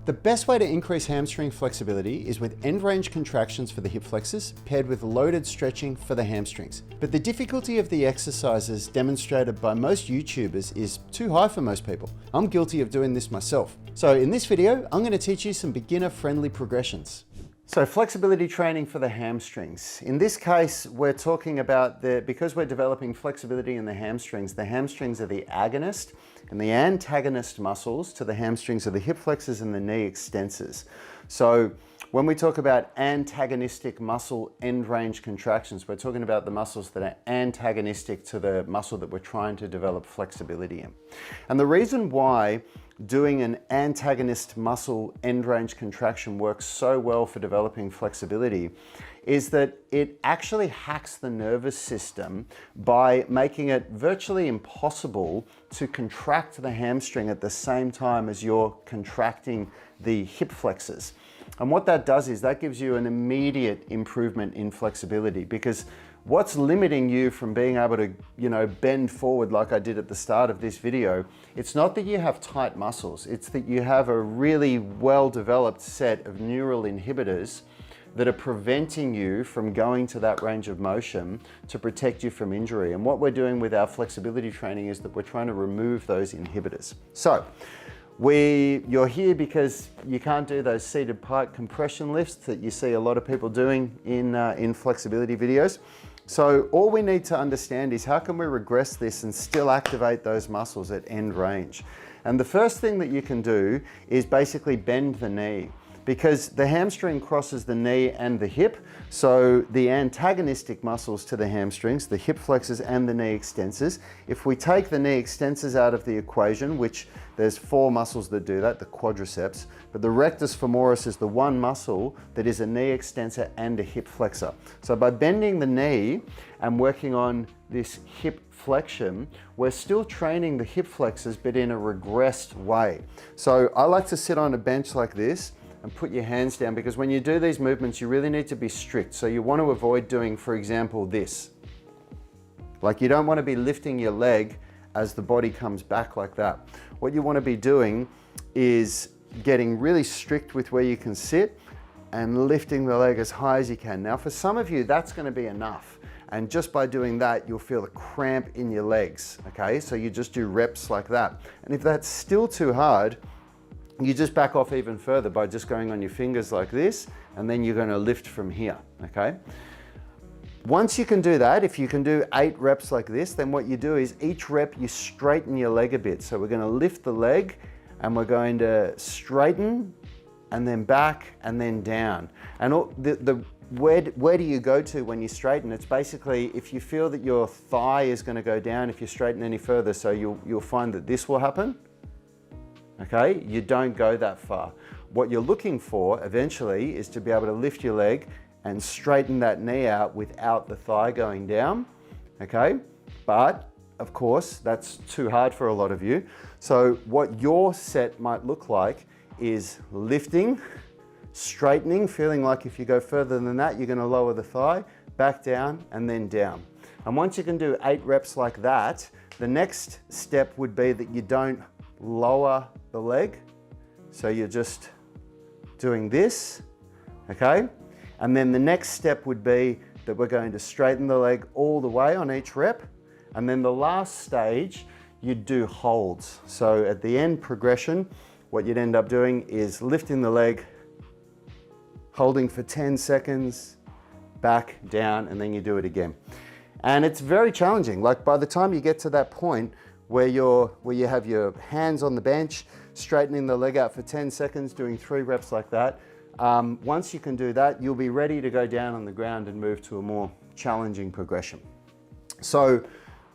The best way to increase hamstring flexibility is with end range contractions for the hip flexors paired with loaded stretching for the hamstrings. But the difficulty of the exercises demonstrated by most YouTubers is too high for most people. I'm guilty of doing this myself. So in this video, I'm going to teach you some beginner-friendly progressions. So flexibility training for the hamstrings. In this case, we're talking about because we're developing flexibility in the hamstrings are the agonist and the antagonist muscles to the hamstrings are the hip flexors and the knee extensors. So when we talk about antagonistic muscle end range contractions, we're talking about the muscles that are antagonistic to the muscle that we're trying to develop flexibility in. And the reason why doing an antagonist muscle end range contraction works so well for developing flexibility is that it actually hacks the nervous system by making it virtually impossible to contract the hamstring at the same time as you're contracting the hip flexors. And what that does is that gives you an immediate improvement in flexibility, because what's limiting you from being able to, bend forward like I did at the start of this video, it's not that you have tight muscles, it's that you have a really well-developed set of neural inhibitors that are preventing you from going to that range of motion to protect you from injury. And what we're doing with our flexibility training is that we're trying to remove those inhibitors. So, you're here because you can't do those seated pike compression lifts that you see a lot of people doing in flexibility videos. So all we need to understand is how can we regress this and still activate those muscles at end range. And the first thing that you can do is basically bend the knee, because the hamstring crosses the knee and the hip. So the antagonistic muscles to the hamstrings, the hip flexors and the knee extensors, if we take the knee extensors out of the equation, which there's 4 muscles that do that, the quadriceps, but the rectus femoris is the one muscle that is a knee extensor and a hip flexor. So by bending the knee and working on this hip flexion, we're still training the hip flexors, but in a regressed way. So I like to sit on a bench like this and put your hands down, because when you do these movements, you really need to be strict. So you want to avoid doing, for example, this. Like, you don't want to be lifting your leg as the body comes back like that. What you want to be doing is getting really strict with where you can sit and lifting the leg as high as you can. Now, for some of you, that's going to be enough. And just by doing that, you'll feel a cramp in your legs, okay? So you just do reps like that. And if that's still too hard, you just back off even further by just going on your fingers like this, and then you're going to lift from here, okay? Once you can do that, if you can do 8 reps like this, then what you do is each rep you straighten your leg a bit. So we're going to lift the leg and we're going to straighten and then back and then down. And where do you go to when you straighten? It's basically if you feel that your thigh is going to go down if you straighten any further, so you'll find that this will happen. Okay, you don't go that far. What you're looking for eventually is to be able to lift your leg and straighten that knee out without the thigh going down, okay? But of course, that's too hard for a lot of you. So what your set might look like is lifting, straightening, feeling like if you go further than that, you're gonna lower the thigh, back down, and then down. And once you can do 8 reps like that, the next step would be that you don't lower the leg. So you're just doing this, okay? And then the next step would be that we're going to straighten the leg all the way on each rep. And then the last stage, you'd do holds. So at the end progression, what you'd end up doing is lifting the leg, holding for 10 seconds, back, down, and then you do it again. And it's very challenging. Like, by the time you get to that point where you have your hands on the bench, straightening the leg out for 10 seconds, doing 3 reps like that, once you can do that, you'll be ready to go down on the ground and move to a more challenging progression. So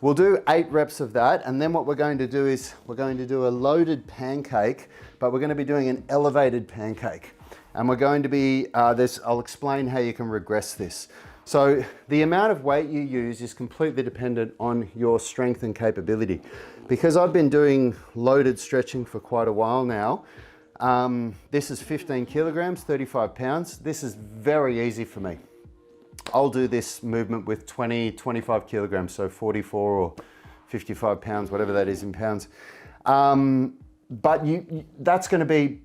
we'll do 8 reps of that, and then what we're going to do is we're going to do a loaded pancake, but we're going to be doing an elevated pancake. And we're going to be, I'll explain how you can regress this. So the amount of weight you use is completely dependent on your strength and capability. Because I've been doing loaded stretching for quite a while now, this is 15 kilograms, 35 pounds. This is very easy for me. I'll do this movement with 25 kilograms, so 44 or 55 pounds, whatever that is in pounds. But that's going to be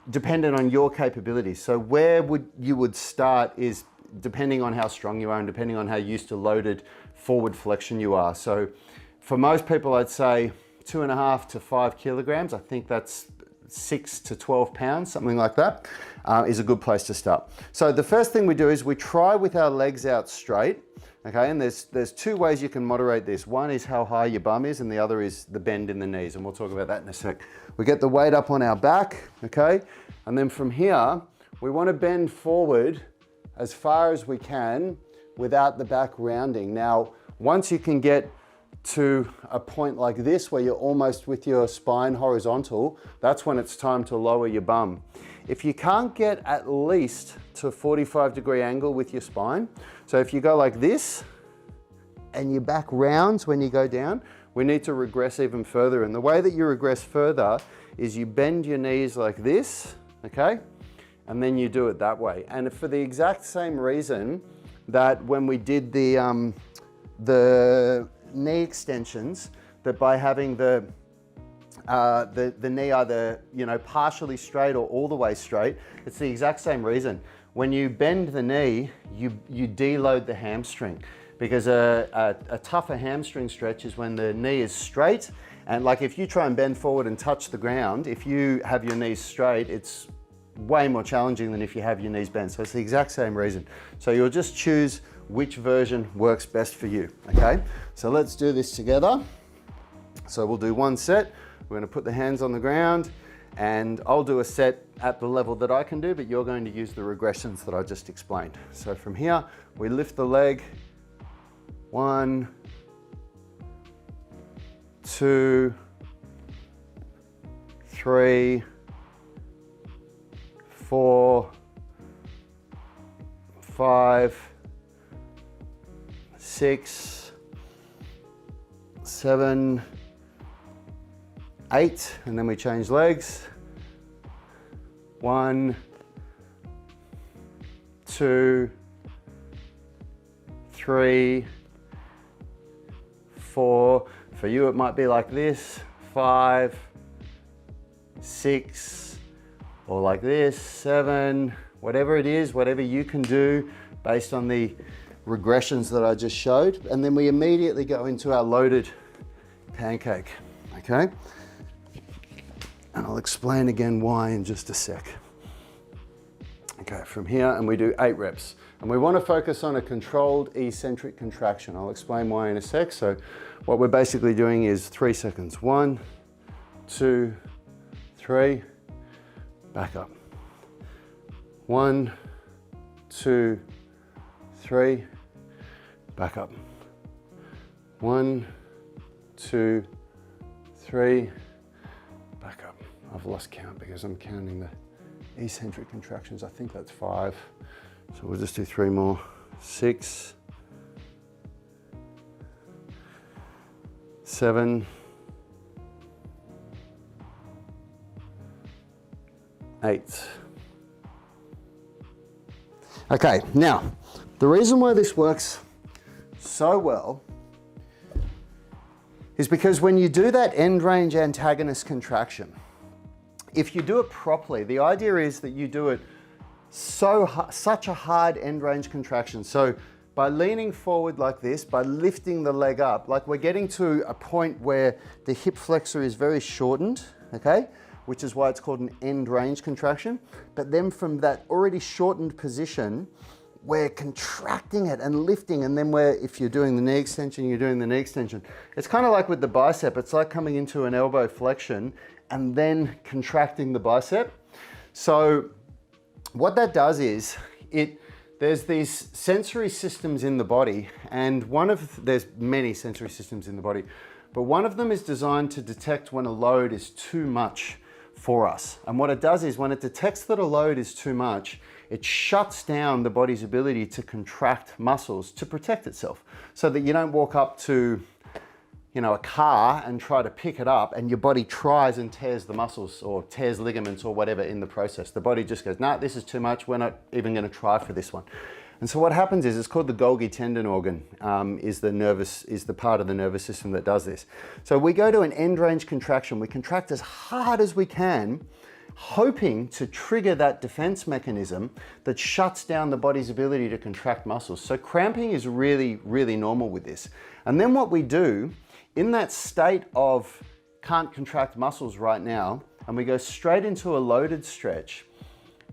dependent on your capabilities. So where you would start is depending on how strong you are and depending on how used to loaded forward flexion you are. So for most people, I'd say 2.5 to 5 kilograms. I think that's 6 to 12 pounds, something like that, is a good place to start. So the first thing we do is we try with our legs out straight, okay? And there's two ways you can moderate this. One is how high your bum is, and the other is the bend in the knees, and we'll talk about that in a sec. We get the weight up on our back, okay? And then from here, we want to bend forward as far as we can without the back rounding. Now, once you can get to a point like this where you're almost with your spine horizontal, that's when it's time to lower your bum. If you can't get at least to a 45-degree angle with your spine, so if you go like this and your back rounds when you go down, we need to regress even further. And the way that you regress further is you bend your knees like this, okay? And then you do it that way. And for the exact same reason that when we did the knee extensions, that by having the knee either, you know, partially straight or all the way straight, it's the exact same reason. When you bend the knee, you deload the hamstring, because a tougher hamstring stretch is when the knee is straight. And like if you try and bend forward and touch the ground, if you have your knees straight, it's way more challenging than if you have your knees bent. So it's the exact same reason. So you'll just choose which version works best for you, okay? So let's do this together. So we'll do one set. We're gonna put the hands on the ground, and I'll do a set at the level that I can do, but you're going to use the regressions that I just explained. So from here, we lift the leg. 1, 2, 3, 4, 5, 6, 7, 8, and then we change legs. 1, 2, 3, 4. For you, it might be like this. 5, 6, or like this. 7, whatever it is, whatever you can do based on the regressions that I just showed. And then we immediately go into our loaded pancake, okay? And I'll explain again why in just a sec. Okay, from here, and we do 8 reps. And we want to focus on a controlled eccentric contraction. I'll explain why in a sec. So what we're basically doing is 3 seconds. 1, 2, 3, back up. 1, 2, 3, back up. 1, 2, 3, back up. I've lost count because I'm counting the eccentric contractions. I think that's 5. So we'll just do 3 more. 6, 7, 8. Okay, now, the reason why this works so well is because when you do that end range antagonist contraction, if you do it properly, the idea is that you do it such a hard end range contraction. So by leaning forward like this, by lifting the leg up, like we're getting to a point where the hip flexor is very shortened, okay? Which is why it's called an end range contraction. But then from that already shortened position, we're contracting it and lifting, and then if you're doing the knee extension, you're doing the knee extension. It's kind of like with the bicep, it's like coming into an elbow flexion and then contracting the bicep. So what that does is, there's these sensory systems in the body, and there's many sensory systems in the body, but one of them is designed to detect when a load is too much for us. And what it does is when it detects that a load is too much, it shuts down the body's ability to contract muscles to protect itself, so that you don't walk up to, you know, a car and try to pick it up and your body tries and tears the muscles or tears ligaments or whatever in the process. The body just goes, nah, this is too much. We're not even going to try for this one. And so what happens is, it's called the Golgi tendon organ, is the part of the nervous system that does this. So we go to an end range contraction. We contract as hard as we can, hoping to trigger that defense mechanism that shuts down the body's ability to contract muscles. So cramping is really, really normal with this. And then what we do in that state of can't contract muscles right now, and we go straight into a loaded stretch,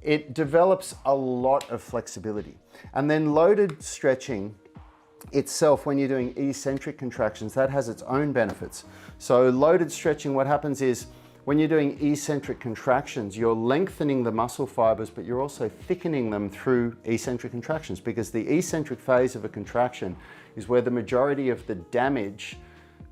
it develops a lot of flexibility. And then loaded stretching itself, when you're doing eccentric contractions, that has its own benefits. So loaded stretching, what happens is when you're doing eccentric contractions, you're lengthening the muscle fibers, but you're also thickening them through eccentric contractions, because the eccentric phase of a contraction is where the majority of the damage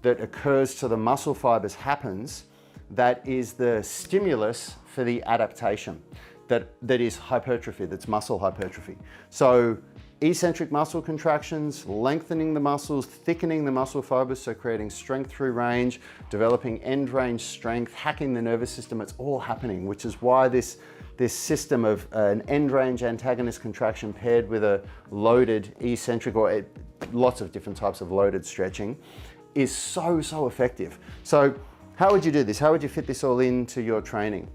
that occurs to the muscle fibers happens. That is the stimulus for the adaptation that is hypertrophy, that's muscle hypertrophy. So eccentric muscle contractions, lengthening the muscles, thickening the muscle fibers, so creating strength through range, developing end range strength, hacking the nervous system, it's all happening, which is why this system of an end range antagonist contraction paired with a loaded eccentric, or lots of different types of loaded stretching, is so effective. So how would you do this? How would you fit this all into your training?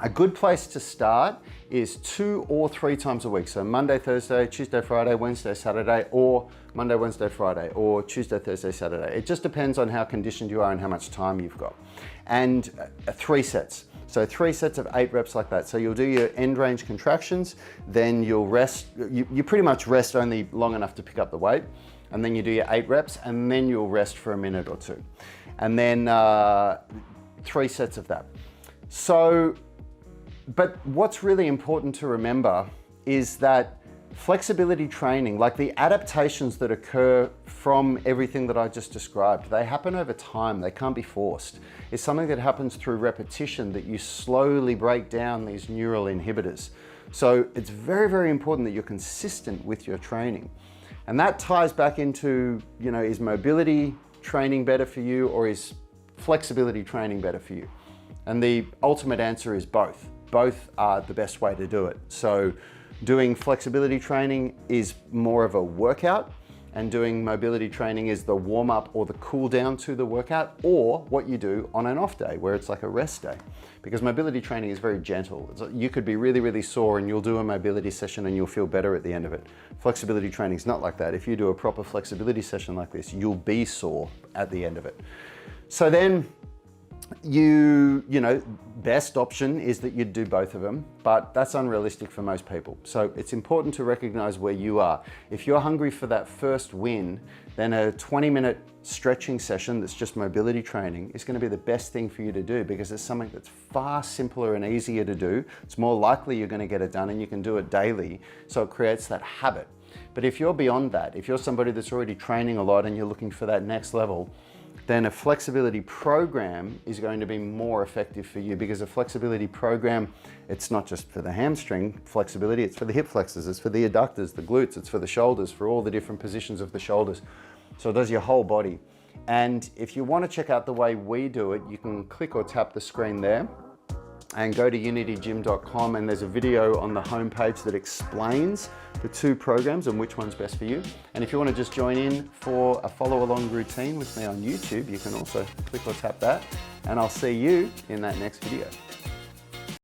A good place to start is 2 or 3 times a week. So Monday, Thursday, Tuesday, Friday, Wednesday, Saturday, or Monday, Wednesday, Friday, or Tuesday, Thursday, Saturday. It just depends on how conditioned you are and how much time you've got. And 3 sets. So 3 sets of 8 reps like that. So you'll do your end range contractions, then you'll rest. You pretty much rest only long enough to pick up the weight. And then you do your 8 reps, and then you'll rest for a minute or 2. And then 3 sets of that. So, but what's really important to remember is that flexibility training, like the adaptations that occur from everything that I just described, they happen over time, they can't be forced. It's something that happens through repetition, that you slowly break down these neural inhibitors. So it's very, very important that you're consistent with your training. And that ties back into, is mobility training better for you, or is flexibility training better for you? And the ultimate answer is both. Both are the best way to do it. So doing flexibility training is more of a workout, and doing mobility training is the warm up or the cool down to the workout, or what you do on an off day where it's like a rest day. Because mobility training is very gentle. You could be really, really sore and you'll do a mobility session and you'll feel better at the end of it. Flexibility training is not like that. If you do a proper flexibility session like this, you'll be sore at the end of it. So then best option is that you'd do both of them, but that's unrealistic for most people. So it's important to recognize where you are. If you're hungry for that first win, then a 20-minute stretching session that's just mobility training is going to be the best thing for you to do, because it's something that's far simpler and easier to do. It's more likely you're going to get it done, and you can do it daily, so it creates that habit. But if you're beyond that, if you're somebody that's already training a lot and you're looking for that next level, then a flexibility program is going to be more effective for you, because a flexibility program, it's not just for the hamstring flexibility, it's for the hip flexors, it's for the adductors, the glutes, it's for the shoulders, for all the different positions of the shoulders. So it does your whole body. And if you want to check out the way we do it, you can click or tap the screen there and go to unitygym.com, and there's a video on the homepage that explains the 2 programs and which one's best for you. And if you want to just join in for a follow along routine with me on YouTube, you can also click or tap that, and I'll see you in that next video.